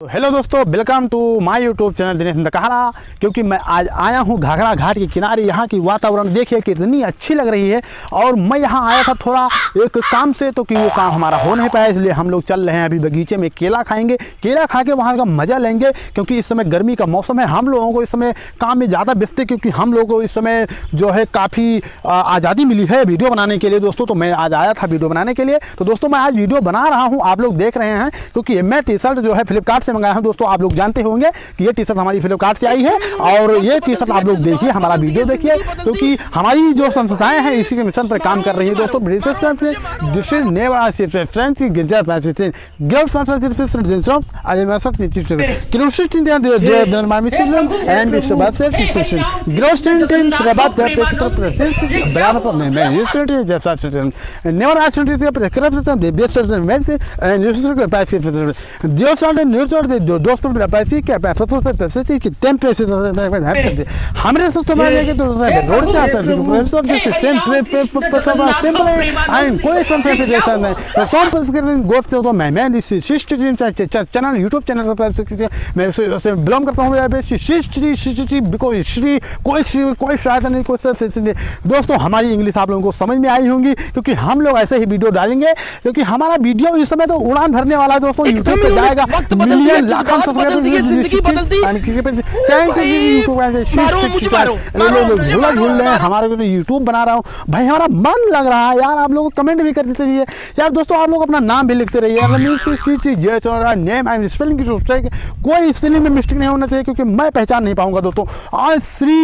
तो हेलो दोस्तों, welcome to my YouTube channel Dinesh Nakahra. क्योंकि मैं आज आया हूँ घाघरा घाट के किनारे। यहाँ की वातावरण देखिए कितनी अच्छी लग रही है। और मैं यहाँ आया था थोड़ा एक काम से, तो कि वो काम हमारा हो नहीं पाया, इसलिए हम लोग चल रहे हैं अभी बगीचे में केला खाएंगे। केला खा के वहाँ का मज़ा लेंगे, क्योंकि इस समय गर्मी का मौसम है। हम लोगों को इस समय काम में ज़्यादा व्यस्त है, क्योंकि हम लोगों को इस समय जो है काफ़ी आज़ादी मिली है वीडियो बनाने के लिए दोस्तों। तो मैं आज आया था वीडियो बनाने के लिए। तो दोस्तों मैं आज वीडियो बना रहा हूँ, आप लोग देख रहे हैं, क्योंकि मैं टी शर्ट जो है फ्लिपकार्ट से मंगाया हूँ दोस्तों। आप लोग जानते होंगे कि ये टी शर्ट हमारी फ्लिपकार्ट से आई है। और ये टी शर्ट आप लोग देखिए, हमारा वीडियो देखिए, क्योंकि हमारी जो संस्थाएं हैं इसी के मिशन पर काम कर रही है दोस्तों। दोस्तों पैसे क्या पैसे की टेम्परेचर हमारे सिस्टम में कि रोड से आता है सेम सिंपल एंड कोई संसेशन नहीं। तो सॉम पर गोट से तो मैं सिस्टम चैनल यूट्यूब चैनल पर मैं उसे बिलोंग करता हूँ। कोई सहायता नहीं, कोई सर्विस नहीं दोस्तों। हमारी इंग्लिश आप लोगों को समझ में आई होंगी, क्योंकि हम लोग ऐसे ही वीडियो डालेंगे, क्योंकि हमारा वीडियो इस समय तो उड़ान भरने वाला है दोस्तों। यूट्यूब पे जाएगा मिलियन लाखों झूला झूल रहे हैं। हमारे को यूट्यूब बना रहा हूँ भाई, हमारा मन लग रहा है यार। आप लोग कमेंट भी कर देते रहिए यार दोस्तों। आप लोग अपना नाम भी लिखते रहिए यार। नेम स्पेलिंग की कोई स्पेलिंग में मिस्टेक नहीं होना चाहिए, क्योंकि मैं पहचान नहीं पाऊंगा दोस्तों। आज श्री